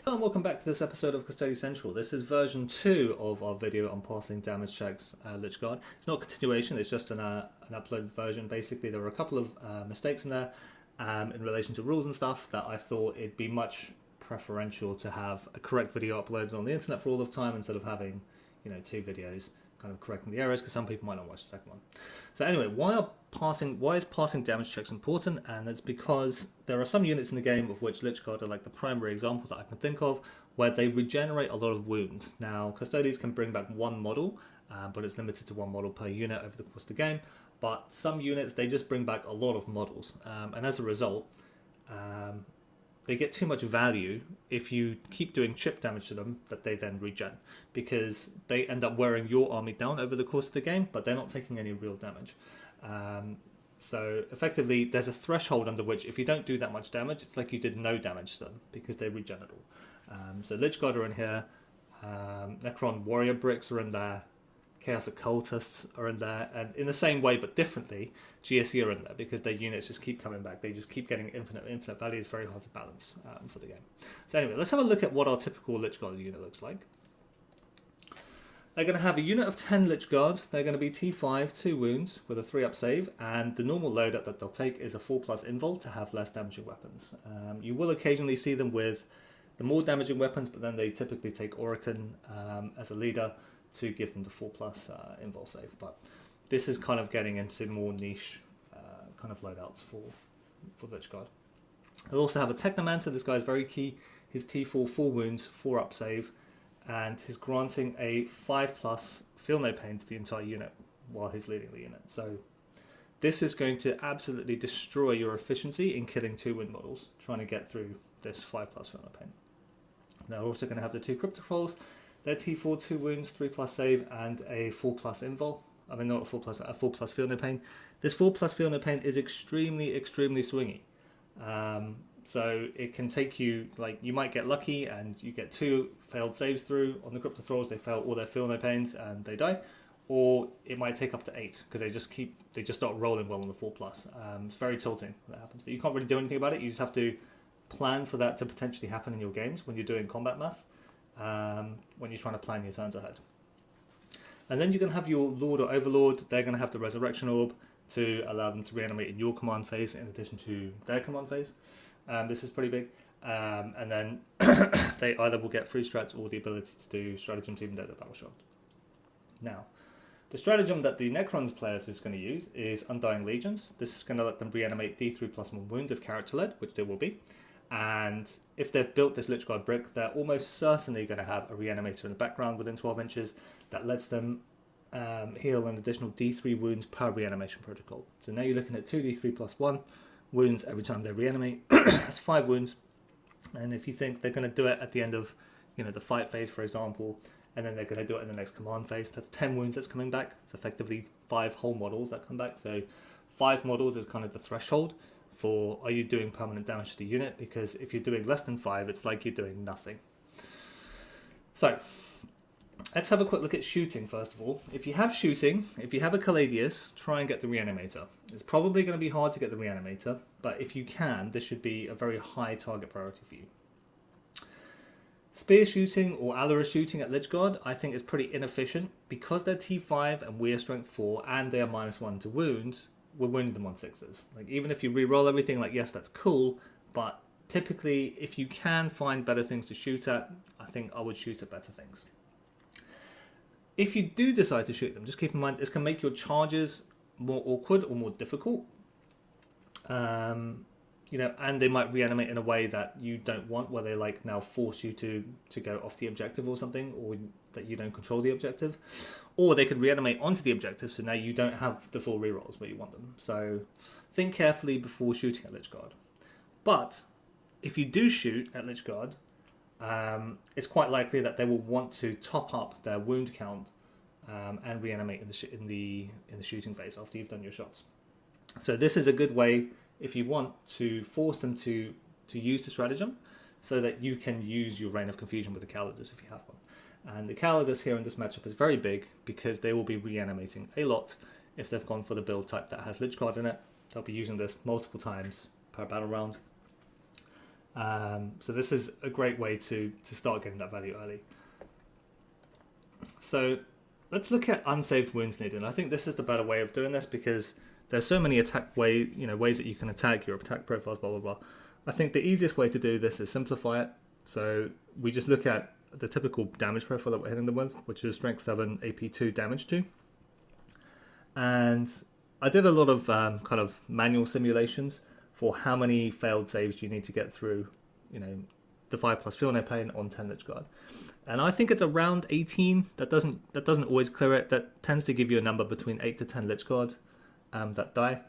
Hello and welcome back to this episode of Custody Central. This is version 2 of our video on passing damage checks Lychguard. It's not a continuation, it's just an uploaded version. Basically, there were a couple of mistakes in there in relation to rules and stuff that I thought it'd be much preferential to have a correct video uploaded on the internet for all of time instead of having, two videos kind of correcting the errors, because some people might not watch the second one. So anyway, why is passing damage checks important? And it's because there are some units in the game of which Lychguard are like the primary examples that I can think of, where they regenerate a lot of wounds. Now, Custodians can bring back one model, but it's limited to one model per unit over the course of the game. But some units, they just bring back a lot of models. And as a result, they get too much value if you keep doing chip damage to them that they then regen, because they end up wearing your army down over the course of the game, but they're not taking any real damage. So effectively, there's a threshold under which if you don't do that much damage, it's like you did no damage to them because they regen it all. So Lychguard are in here, Necron Warrior Bricks are in there, Chaos Occultists are in there, and in the same way but differently, GSE are in there because their units just keep coming back. They just keep getting infinite value. It's very hard to balance for the game. So anyway, let's have a look at what our typical Lychguard unit looks like. They're going to have a unit of 10 Lychguard. They're going to be T5, 2 wounds with a 3-up save, and the normal loadout that they'll take is a 4+ invul to have less damaging weapons. You will occasionally see them with the more damaging weapons, but then they typically take Oricon as a leader to give them the 4+ invul save. But this is kind of getting into more niche kind of loadouts for Lychguard. They'll also have a Technomancer. This guy is very key. His T4, 4 wounds, 4-up save, and he's granting a 5+ feel no pain to the entire unit while he's leading the unit. So this is going to absolutely destroy your efficiency in killing 2 wind models, trying to get through this 5+ feel no pain. They're also going to have the 2 Cryptic Rolls. They're T4, 2 wounds, 3+ save, and a 4+ invul. I mean, not a 4+ feel no pain. This 4+ feel no pain is extremely swingy. So it can take you, like, you might get lucky and you get 2 failed saves through on the Cryptic Rolls. They fail all their feel no pains and they die. Or it might take up to 8 because they just start rolling well on the 4+. It's very tilting when that happens. But you can't really do anything about it. You just have to plan for that to potentially happen in your games when you're doing combat math. When you're trying to plan your turns ahead. And then you're going to have your Lord or Overlord. They're going to have the Resurrection Orb to allow them to reanimate in your command phase in addition to their command phase. This is pretty big. And then they either will get free strats or the ability to do stratagems even though they're battle shocked. Now, the stratagem that the Necrons players is going to use is Undying Legions. This is going to let them reanimate D3+1 wounds if character-led, which they will be. And if they've built this Lychguard brick, they're almost certainly going to have a reanimator in the background within 12 inches that lets them heal an additional D3 wounds per reanimation protocol. So now you're looking at 2D3+1 wounds every time they reanimate. That's 5 wounds. And if you think they're going to do it at the end of the fight phase, for example, and then they're going to do it in the next command phase, that's 10 wounds that's coming back. It's effectively 5 whole models that come back. So 5 models is kind of the threshold for are you doing permanent damage to the unit, because if you're doing less than 5, it's like you're doing nothing. So let's have a quick look at shooting first of all. If you have shooting, if you have a Caladius, try and get the reanimator. It's probably going to be hard to get the reanimator, but if you can, this should be a very high target priority for you. Spear shooting or Allarus shooting at Lychguard, I think is pretty inefficient because they're T5 and we're strength 4 and they are -1 to wounds. We're wounding them on 6s. Like, even if you re-roll everything, like, yes, that's cool, but typically, if you can find better things to shoot at, I think I would shoot at better things. If you do decide to shoot them, just keep in mind this can make your charges more awkward or more difficult. And they might reanimate in a way that you don't want, where they like now force you to go off the objective or something, or that you don't control the objective. Or they could reanimate onto the objective, so now you don't have the full rerolls where you want them. So think carefully before shooting at Lychguard. But if you do shoot at Lychguard, it's quite likely that they will want to top up their wound count and reanimate in the shooting phase after you've done your shots. So this is a good way, if you want, to force them to use the stratagem so that you can use your Reign of Confusion with the Calidus if you have one. And the Calidus here in this matchup is very big because they will be reanimating a lot if they've gone for the build type that has Lychguard in it. They'll be using this multiple times per battle round. So this is a great way to start getting that value early. So let's look at unsaved wounds needed. And I think this is the better way of doing this because there's so many ways that you can attack your attack profiles, blah, blah, blah. I think the easiest way to do this is simplify it. So we just look at the typical damage profile that we're hitting them with, which is strength 7, AP 2, damage 2. And I did a lot of kind of manual simulations for how many failed saves you need to get through, the 5+ Feel No Pain on 10 Lychguard. And I think it's around 18. That doesn't always clear it. That tends to give you a number between 8 to 10 Lychguard that die.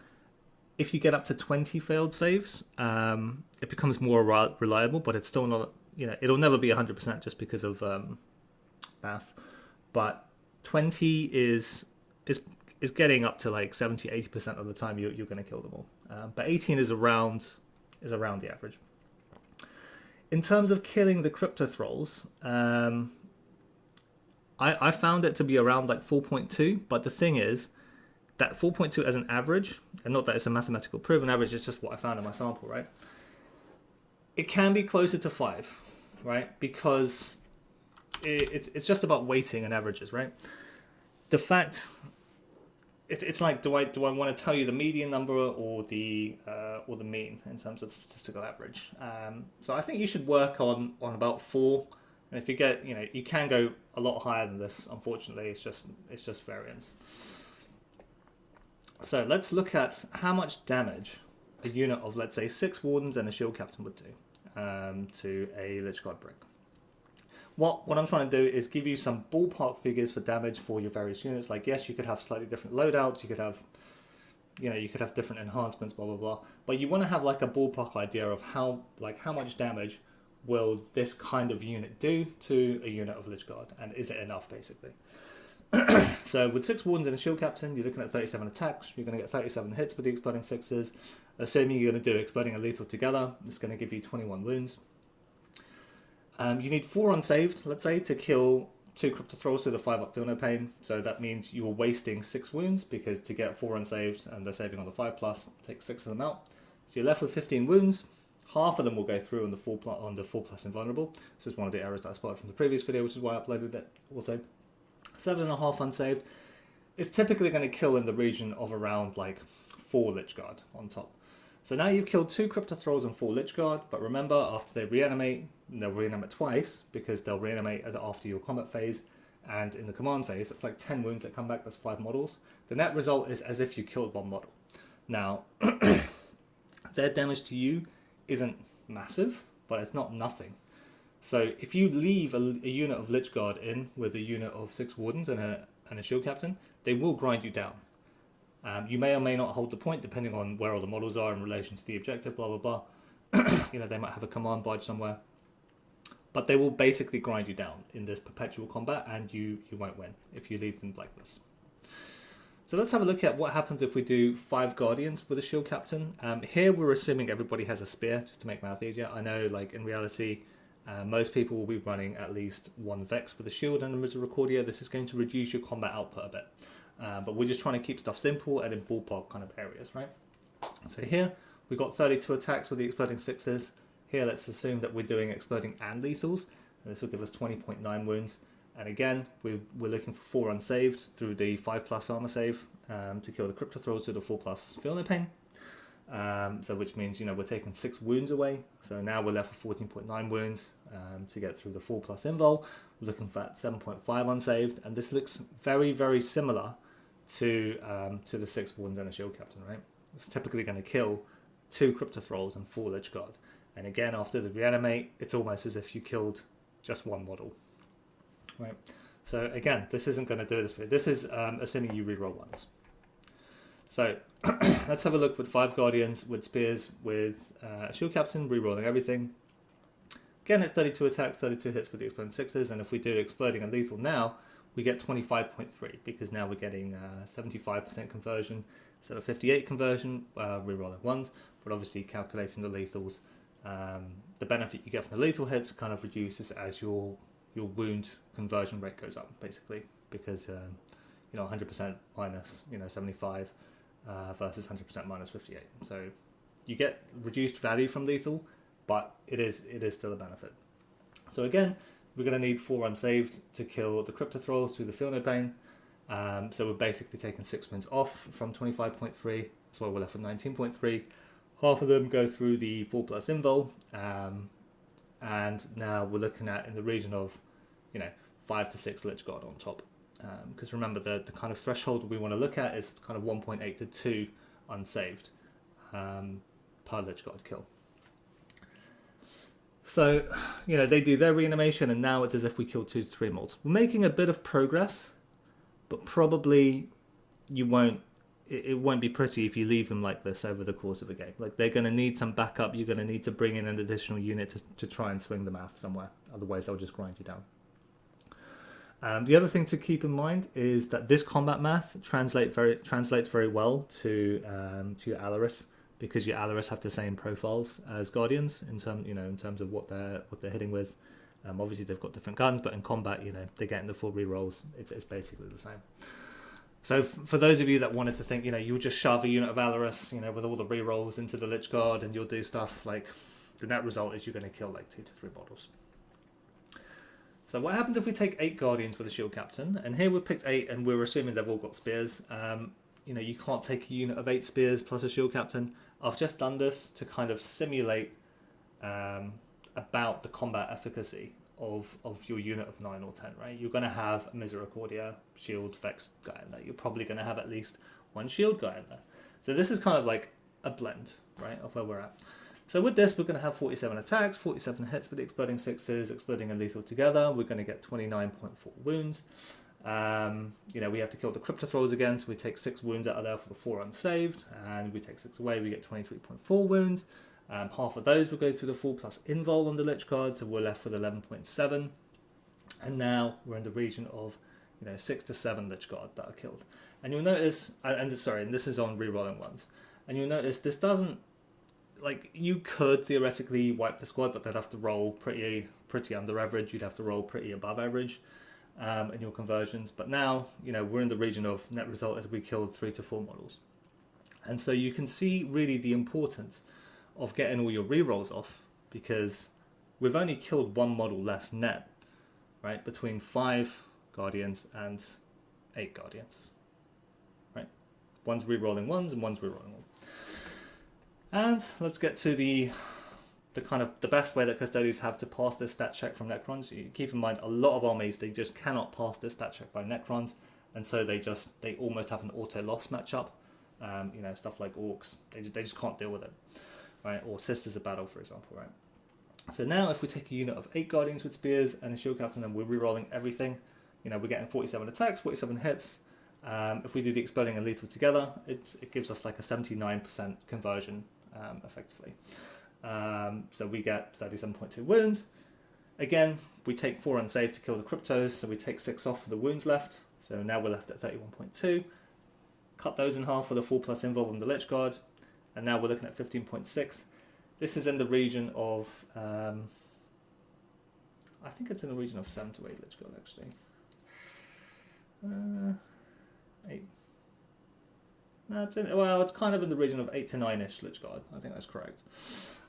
If you get up to 20 failed saves, it becomes more reliable, but it's still not, it'll never be 100% just because of math. But 20 is getting up to like 70-80% of the time you're going to kill them all. But 18 is around the average. In terms of killing the Crypto Thralls, I found it to be around like 4.2, but the thing is that 4.2 as an average, and not that it's a mathematical proven average, it's just what I found in my sample, right? It can be closer to 5, right? Because it's just about weighting and averages, right? The fact, it's like, do I want to tell you the median number or the mean in terms of statistical average? So I think you should work on about 4. And if you get, you can go a lot higher than this. Unfortunately, it's just variance. So let's look at how much damage a unit of, let's say, 6 Wardens and a Shield Captain would do to a Lychguard brick. What I'm trying to do is give you some ballpark figures for damage for your various units. Like, yes, you could have slightly different loadouts, you could have different enhancements, blah blah blah. But you want to have like a ballpark idea of how much damage will this kind of unit do to a unit of Lychguard, and is it enough, basically? So with 6 Wardens and a Shield Captain, you're looking at 37 attacks. You're going to get 37 hits with the Exploding Sixes. Assuming you're going to do Exploding and Lethal together, it's going to give you 21 wounds. You need 4 unsaved, let's say, to kill 2 Crypto Thralls with a 5-up Feel No Pain. So that means you're wasting 6 wounds, because to get 4 unsaved, and they're saving on the 5+, take 6 of them out. So you're left with 15 wounds. Half of them will go through on the 4+ Invulnerable. This is one of the errors that I spotted from the previous video, which is why I uploaded it also. 7.5 unsaved. It's typically going to kill in the region of around like 4 Lychguard on top. So now you've killed 2 Crypto Thralls and 4 Lychguard, but remember, after they reanimate, they'll reanimate twice, because they'll reanimate after your combat phase, and in the command phase, that's like 10 wounds that come back, that's 5 models. The net result is as if you killed 1 model. Now, their damage to you isn't massive, but it's not nothing. So if you leave a unit of Lychguard in with a unit of 6 Wardens and a Shield Captain, they will grind you down. You may or may not hold the point, depending on where all the models are in relation to the objective, blah, blah, blah. They might have a command barge somewhere. But they will basically grind you down in this perpetual combat, and you won't win if you leave them like this. So let's have a look at what happens if we do 5 Guardians with a Shield Captain. Here we're assuming everybody has a spear, just to make math easier. I know, like, in reality, most people will be running at least 1 Vex with a shield and a Misericordia. This is going to reduce your combat output a bit. But we're just trying to keep stuff simple and in ballpark kind of areas, right? So here, we've got 32 attacks with the Exploding Sixes. Here, let's assume that we're doing Exploding and Lethals. And this will give us 20.9 wounds. And again, we're looking for 4 unsaved through the 5+ armor save to kill the Crypto Thralls with a 4+ Feel No Pain. So which means, we're taking 6 wounds away. So now we're left with 14.9 wounds to get through the 4+ Invul. We're looking for that 7.5 unsaved. And this looks very, very similar to the 6 Wardens and a Shield Captain, right? It's typically going to kill 2 Crypto Thralls and 4 Lychguard. And again, after the reanimate, it's almost as if you killed just 1 model, right? So again, this isn't going to do this. This is assuming you reroll ones. So let's have a look with 5 Guardians, with Spears, with Shield Captain, rerolling everything. Again, it's 32 attacks, 32 hits with the Exploding Sixes, and if we do Exploding and Lethal now, we get 25.3, because now we're getting 75% conversion instead of 58 conversion, rerolling ones, but obviously calculating the lethals, the benefit you get from the lethal hits kind of reduces as your wound conversion rate goes up, basically, because 100% minus 75 versus 100% minus 58. So you get reduced value from lethal, but it is still a benefit. So again, we're going to need 4 Unsaved to kill the Crypto Thralls through the Field Node Bane. So we're basically taking 6 wounds off from 25.3. That's why we're left with 19.3. Half of them go through the 4+ invul. And now we're looking at in the region of, 5 to 6 Lychguard on top. Because remember, the kind of threshold we want to look at is kind of 1.8 to 2 Unsaved per Lychguard kill. So, they do their reanimation, and now it's as if we kill 2 to 3 molds. We're making a bit of progress, but probably it won't be pretty if you leave them like this over the course of a game. Like, they're going to need some backup. You're going to need to bring in an additional unit to try and swing the math somewhere. Otherwise, they'll just grind you down. The other thing to keep in mind is that this combat math translates very well to your Allarus, because your Allarus have the same profiles as Guardians in terms of what they're hitting with. Obviously they've got different guns, but in combat, they're getting the full rerolls. It's basically the same. So for those of you that wanted to think, you'll just shove a unit of Allarus, with all the rerolls into the Lychguard and you'll do stuff, like the net result is you're going to kill like 2 to 3 models. So what happens if we take 8 Guardians with a Shield Captain? And here we've picked 8 and we're assuming they've all got spears. You can't take a unit of 8 spears plus a Shield Captain. I've just done this to kind of simulate about the combat efficacy of your unit of 9 or 10, right? You're going to have a Misericordia, Shield, Vex guy in there. You're probably going to have at least 1 Shield guy in there. So this is kind of like a blend, right, of where we're at. So with this, we're going to have 47 attacks, 47 hits with the Exploding Sixes, Exploding and Lethal together. We're going to get 29.4 wounds. We have to kill the Crypto Thralls again, so we take 6 wounds out of there for the 4 Unsaved, and we take 6 away, we get 23.4 wounds. Half of those will go through the 4+ invul on the Lychguard, so we're left with 11.7. And now we're in the region of 6 to 7 Lychguard that are killed. And you'll notice, and this is on rerolling ones, and you'll notice this doesn't, like, you could theoretically wipe the squad, but they'd have to roll pretty under average. You'd have to roll pretty above average in your conversions. But now, we're in the region of net result as we killed 3 to 4 models. And so you can see really the importance of getting all your rerolls off, because we've only killed 1 model less net, right, between 5 Guardians and 8 Guardians, right? One's rerolling ones and one's rerolling one. And let's get to the kind of the best way that Custodians have to pass this stat check from Necrons. You keep in mind, a lot of armies, they just cannot pass this stat check by Necrons, and so they almost have an auto loss matchup. Stuff like Orcs, they just can't deal with it, right? Or Sisters of Battle, for example, right? So now if we take a unit of 8 Guardians with Spears and a Shield Captain and we're rerolling everything, we're getting 47 attacks, 47 hits. If we do the Exploding and Lethal together, it gives us like a 79% conversion, effectively. So we get 37.2 wounds. Again, we take 4 Unsaved to kill the Cryptos, so we take 6 off for the wounds left. So now we're left at 31.2. Cut those in half for the 4+ invul and the Lychguard, and now we're looking at 15.6. This is in the region of, I think it's in the region of 7 to 8 Lychguard, actually. 8. No, it's kind of in the region of 8 to 9-ish Lychguard. I think that's correct.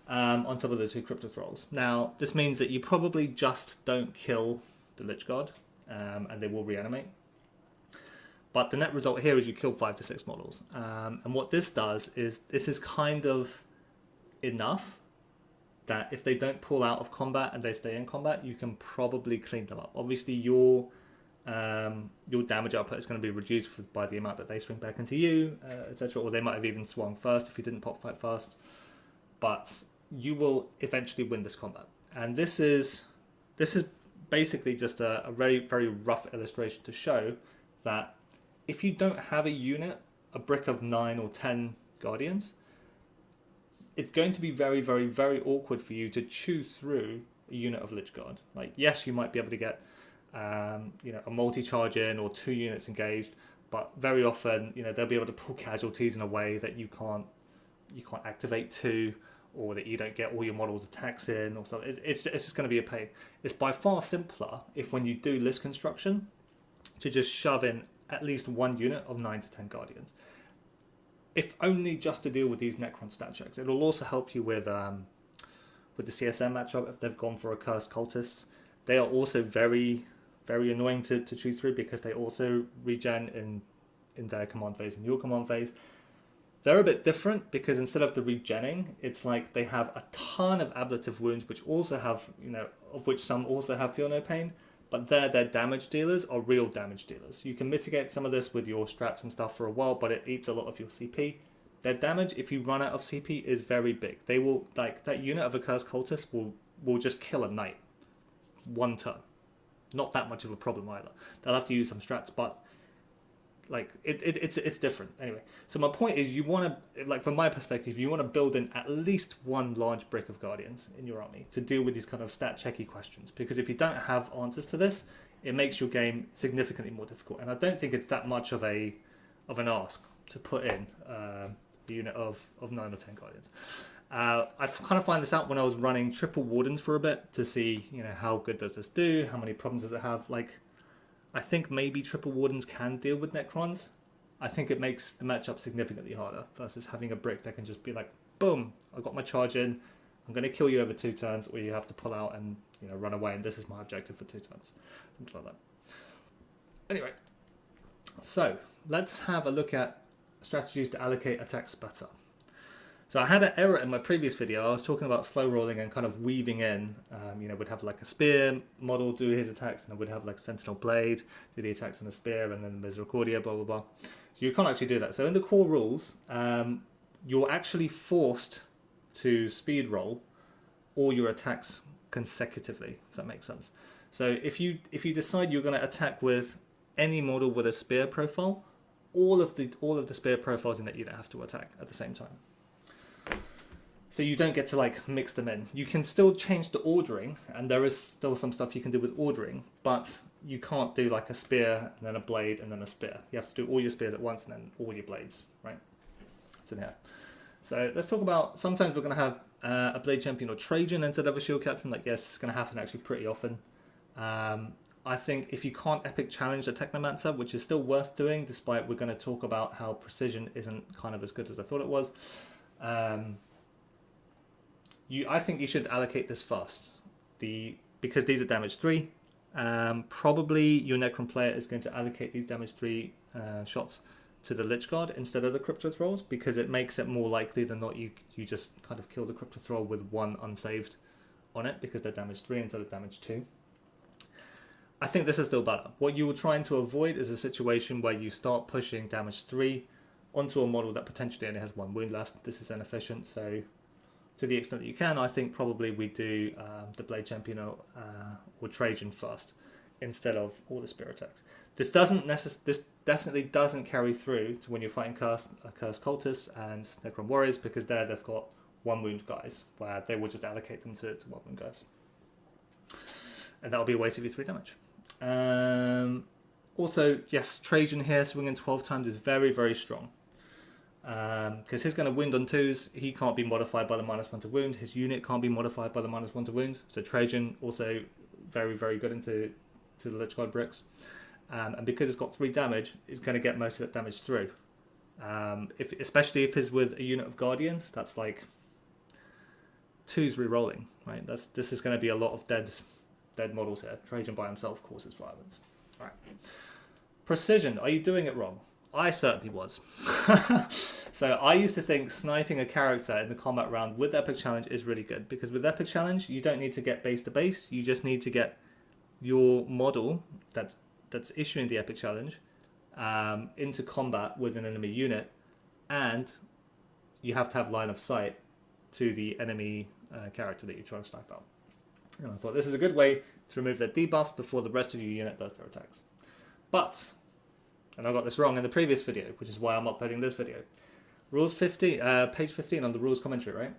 On top of the 2 Crypto Thralls. Now, this means that you probably just don't kill the Lychguard, and they will reanimate. But the net result here is you kill 5 to 6 models. And what this does is, this is kind of enough that if they don't pull out of combat and they stay in combat, you can probably clean them up. Obviously, your damage output is going to be reduced by the amount that they swing back into you, etc. Or they might have even swung first if you didn't pop fight first. But you will eventually win this combat. And this is basically just a very, very rough illustration to show that if you don't have a unit, a brick of 9 or 10 Guardians, it's going to be very, very, very awkward for you to chew through a unit of Lychguard. Like, yes, you might be able to get a multi-charge in or 2 units engaged, but very often, they'll be able to pull casualties in a way that you can't activate 2, or that you don't get all your models' attacks in, or something. It's just going to be a pain. It's by far simpler if, when you do list construction, to just shove in at least 1 unit of 9 to 10 Guardians. If only just to deal with these Necron stat checks. It'll also help you with with the CSM matchup if they've gone for a Cursed Cultist. They are also very, very annoying to chew through because they also regen in their command phase and your command phase. They're a bit different because instead of the regenning, it's like they have a ton of ablative wounds, which also have, of which some also have Feel No Pain, but their damage dealers are real damage dealers. You can mitigate some of this with your strats and stuff for a while, but it eats a lot of your CP. Their damage, if you run out of CP, is very big. They will, like, that unit of a Cursed Cultist will just kill a knight one turn. Not that much of a problem either. They'll have to use some strats, but like it's different anyway. So my point is, you want to, like, from my perspective, you want to build in at least one large brick of Guardians in your army to deal with these kind of stat checky questions, because if you don't have answers to this, it makes your game significantly more difficult. And I don't think it's that much of an ask to put in a unit of 9 or 10 Guardians. I kind of find this out when I was running triple Wardens for a bit to see, how good does this do, how many problems does it have. Like, I think maybe triple Wardens can deal with Necrons. I think it makes the matchup significantly harder versus having a brick that can just be like, boom, I got my charge in, I'm going to kill you over 2 turns, or you have to pull out and run away, and this is my objective for 2 turns. Something like that. Anyway, so let's have a look at strategies to allocate attacks better. So I had an error in my previous video. I was talking about slow rolling and kind of weaving in. We'd have like a spear model do his attacks, and I would have like a sentinel blade do the attacks on the spear, and then Misericordia, blah, blah, blah. So you can't actually do that. So in the core rules, you're actually forced to speed roll all your attacks consecutively, if that makes sense. So if you decide you're going to attack with any model with a spear profile, all of the spear profiles in that unit have to attack at the same time. So you don't get to like mix them in. You can still change the ordering, and there is still some stuff you can do with ordering, but you can't do like a spear and then a blade and then a spear. You have to do all your spears at once and then all your blades, right? It's in here. So let's talk about, sometimes we're going to have a blade champion or Trajan instead of a shield captain. Like, yes, it's going to happen actually pretty often. I think if you can't epic challenge the Technomancer, which is still worth doing, despite we're going to talk about how precision isn't kind of as good as I thought it was. I think you should allocate this first, because these are damage 3. Probably your Necron player is going to allocate these damage 3 shots to the Lychguard instead of the Crypto Thralls, because it makes it more likely than not you just kind of kill the Crypto Thrall with 1 unsaved on it, because they're damage 3 instead of damage 2. I think this is still better. What you were trying to avoid is a situation where you start pushing damage 3 onto a model that potentially only has 1 wound left. This is inefficient, so to the extent that you can, I think probably we do the Blade Champion or Trajan first instead of all the spear attacks. This definitely doesn't carry through to when you're fighting Cursed Cultists and Necron Warriors, because there they've got 1 wound guys, where they will just allocate them to 1 wound guys. And that'll be a waste of your 3 damage. Also, yes, Trajan here swinging 12 times is very, very strong. Because he's going to wound on 2s, he can't be modified by the -1 to wound. His unit can't be modified by the -1 to wound. So Trajan also very, very good into the Lychguard bricks. And because it's got 3 damage, it's going to get most of that damage through. Especially if it's with a unit of Guardians, that's like 2s re-rolling, right? This is going to be a lot of dead models here. Trajan by himself causes violence. All right. Precision, are you doing it wrong? I certainly was. So I used to think sniping a character in the combat round with Epic Challenge is really good, because with Epic Challenge you don't need to get base to base, you just need to get your model that's issuing the Epic Challenge into combat with an enemy unit, and you have to have line of sight to the enemy character that you're trying to snipe out. And I thought this is a good way to remove their debuffs before the rest of your unit does their attacks. But, and I got this wrong in the previous video, which is why I'm uploading this video. Rules 15, page 15 on the rules commentary, right?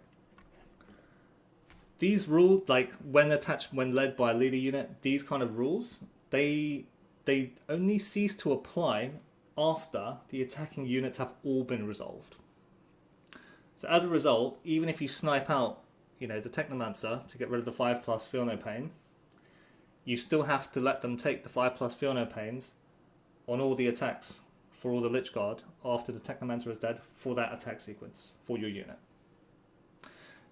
These rules, like when led by a leader unit, these kind of rules, they only cease to apply after the attacking units have all been resolved. So as a result, even if you snipe out, the Technomancer to get rid of the 5+ Feel No Pain, you still have to let them take the 5+ Feel No Pains on all the attacks for all the Lychguard after the Technomancer is dead for that attack sequence for your unit.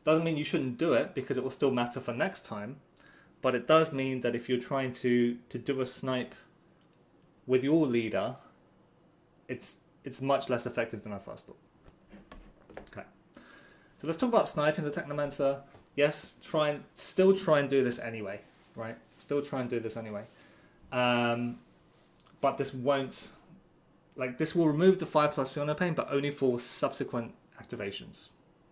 Doesn't mean you shouldn't do it, because it will still matter for next time, but it does mean that if you're trying to do a snipe with your leader, it's much less effective than I first thought. Okay, so let's talk about sniping the Technomancer. Yes, still try and do this anyway, right? Still try and do this anyway. But this won't, this will remove the 5+ feel no pain, but only for subsequent activations.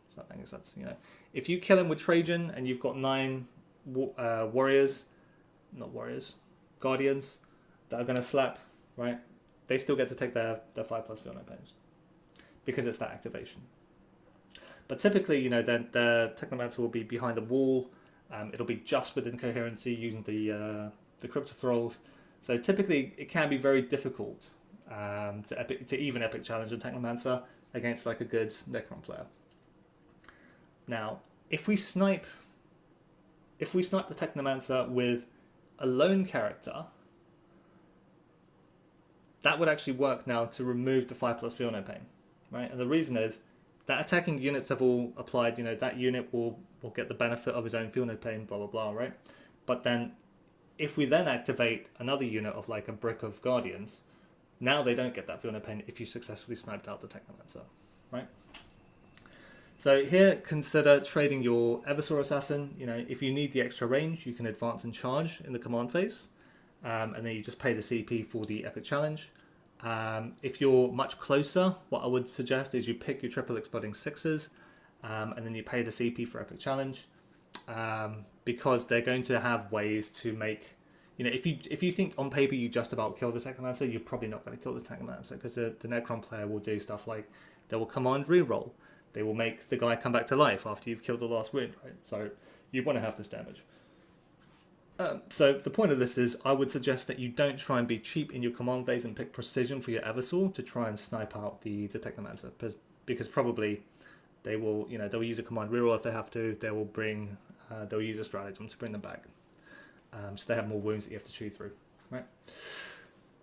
Does that make sense? You know, if you kill him with Trajan and you've got 9 guardians that are going to slap, right? They still get to take their 5+ feel no pains because it's that activation. But typically, you know, the Technomancer will be behind the wall. It'll be just within coherency using the Crypto Thralls. So typically, it can be very difficult to even epic challenge a Technomancer against like a good Necron player. Now, if we snipe the Technomancer with a lone character, that would actually work now to remove the 5+ feel no pain, right? And the reason is that attacking units have all applied, you know, that unit will get the benefit of his own feel no pain, blah, blah, blah, right? But then if we then activate another unit of like a brick of Guardians, now they don't get that feel no pain if you successfully sniped out the Technomancer, right? So here, consider trading your Eversaw Assassin. You know, if you need the extra range, you can advance and charge in the command phase, and then you just pay the CP for the epic challenge. If you're much closer, what I would suggest is you pick your triple exploding 6s, and then you pay the CP for epic challenge, because they're going to have ways to make, you know, if you think on paper you just about kill the Technomancer, you're probably not going to kill the Technomancer, because the Necron player will do stuff like they will command reroll. They will make the guy come back to life after you've killed the last wound, right? So you want to have this damage. So the point of this is I would suggest that you don't try and be cheap in your command phase and pick precision for your Eversaw to try and snipe out the Technomancer, because probably they will, you know, they'll use a command reroll if they have to. They will bring, they'll use a stratagem to bring them back. So they have more wounds that you have to chew through, right?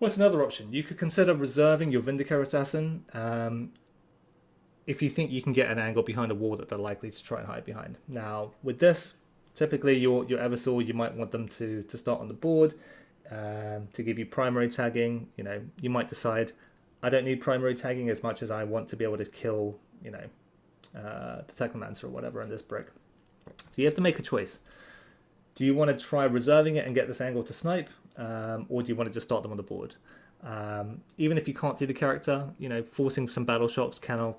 What's another option? You could consider reserving your Vindicator Assassin if you think you can get an angle behind a wall that they're likely to try and hide behind. Now, with this, typically your Eversaw, you might want them to start on the board, to give you primary tagging. You know, you might decide, I don't need primary tagging as much as I want to be able to kill, you know, the Technomancer or whatever in this brick. So you have to make a choice. Do you want to try reserving it and get this angle to snipe, or do you want to just start them on the board? Even if you can't see the character, you know, forcing some battle shocks cannot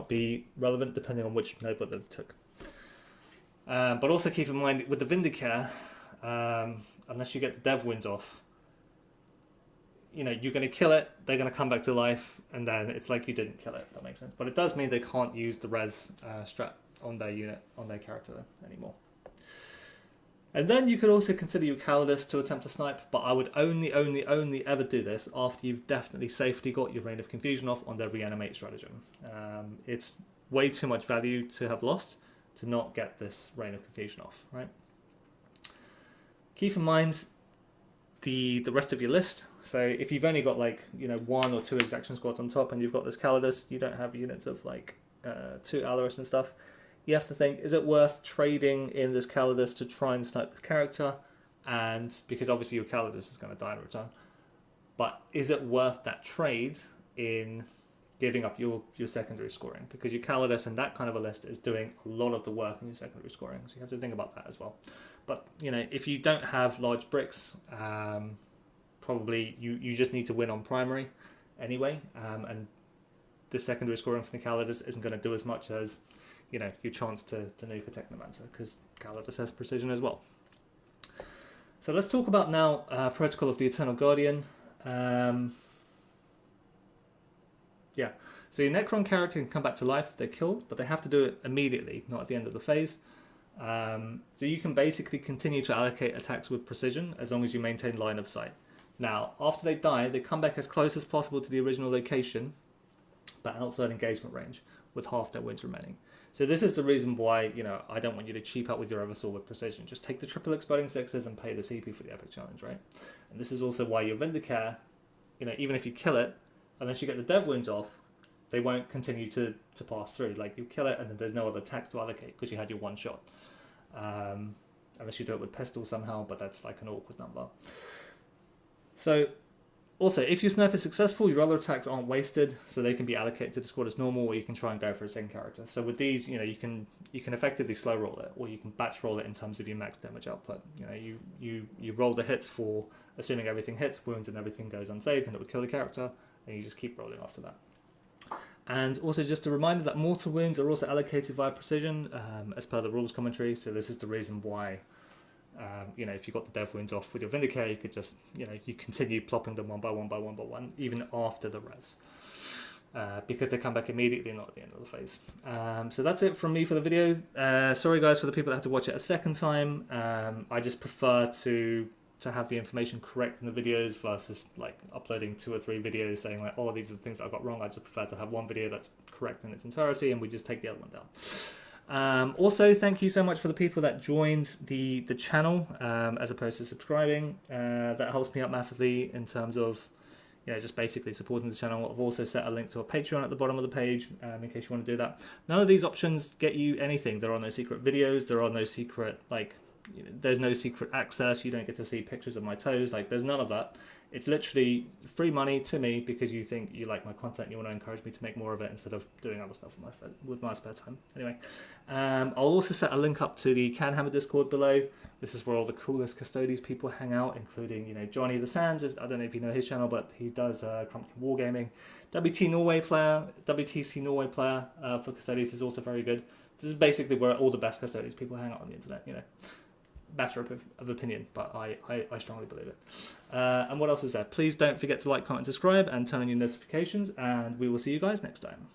be relevant depending on which notebook they took. But also keep in mind with the Vindicare, unless you get the dev wins off, you know, you're going to kill it, they're going to come back to life, and then it's like you didn't kill it, if that makes sense. But it does mean they can't use the res strat on their unit, on their character anymore. And then you could also consider your Calidus to attempt to snipe, but I would only ever do this after you've definitely safely got your Reign of Confusion off on their reanimate stratagem. It's way too much value to have lost to not get this Reign of Confusion off, right? Keep in mind the rest of your list. So if you've only got like, you know, 1 or 2 exaction squads on top and you've got this Calidus, you don't have units of like 2 Allarus and stuff. You have to think, is it worth trading in this Calidus to try and snipe this character? And because obviously your Calidus is going to die in return. But is it worth that trade in giving up your secondary scoring? Because your Calidus in that kind of a list is doing a lot of the work in your secondary scoring. So you have to think about that as well. But, you know, if you don't have large bricks, probably you just need to win on primary anyway. And the secondary scoring from the Calidus isn't going to do as much as, you know, your chance to nuke a Technomancer, because Calidus has precision as well. So let's talk about now Protocol of the Eternal Guardian. Yeah, so your Necron character can come back to life if they're killed, but they have to do it immediately, not at the end of the phase. So you can basically continue to allocate attacks with precision as long as you maintain line of sight. Now, after they die, they come back as close as possible to the original location, but outside engagement range, with half their wounds remaining. So this is the reason why, you know, I don't want you to cheap out with your Eversaw with precision. Just take the triple exploding 6s and pay the CP for the epic challenge, right? And this is also why your Vindicare, you know, even if you kill it, unless you get the dev wounds off, they won't continue to pass through. Like, you kill it and then there's no other attacks to allocate because you had your one shot. Unless you do it with pistol somehow, but that's like an awkward number. So also, if your sniper is successful, your other attacks aren't wasted, so they can be allocated to the squad as normal, or you can try and go for a second character. So with these, you can effectively slow roll it, or you can batch roll it in terms of your max damage output. You roll the hits for assuming everything hits, wounds and everything goes unsaved, and it would kill the character, and you just keep rolling after that. And also just a reminder that mortal wounds are also allocated via precision, as per the rules commentary. So this is the reason why. If you got the dev wounds off with your Vindicator, you could just, you continue plopping them one by one, even after the res. Because they come back immediately, not at the end of the phase. So that's it from me for the video. Sorry guys for the people that had to watch it a second time. I just prefer to have the information correct in the videos versus like uploading 2 or 3 videos saying like, oh, these are the things I got wrong. I just prefer to have one video that's correct in its entirety and we just take the other one down. Also, thank you so much for the people that joined the channel as opposed to subscribing. That helps me out massively in terms of just basically supporting the channel. I've also set a link to a Patreon at the bottom of the page in case you want to do that. None of these options get you anything. There are no secret videos. There are no secret there's no secret access. You don't get to see pictures of my toes. Like, there's none of that. It's literally free money to me because you think you like my content and you want to encourage me to make more of it instead of doing other stuff with my spare time. Anyway, I'll also set a link up to the Canhammer Discord below. This is where all the coolest Custodes people hang out, including Johnny the Sands. I don't know if you know his channel, but he does Crumpkin Wargaming. WTC Norway player for Custodes is also very good. This is basically where all the best Custodes people hang out on the internet. Matter of opinion, but I strongly believe it. And what else is there? Please don't forget to like, comment, subscribe, and turn on your notifications, and we will see you guys next time.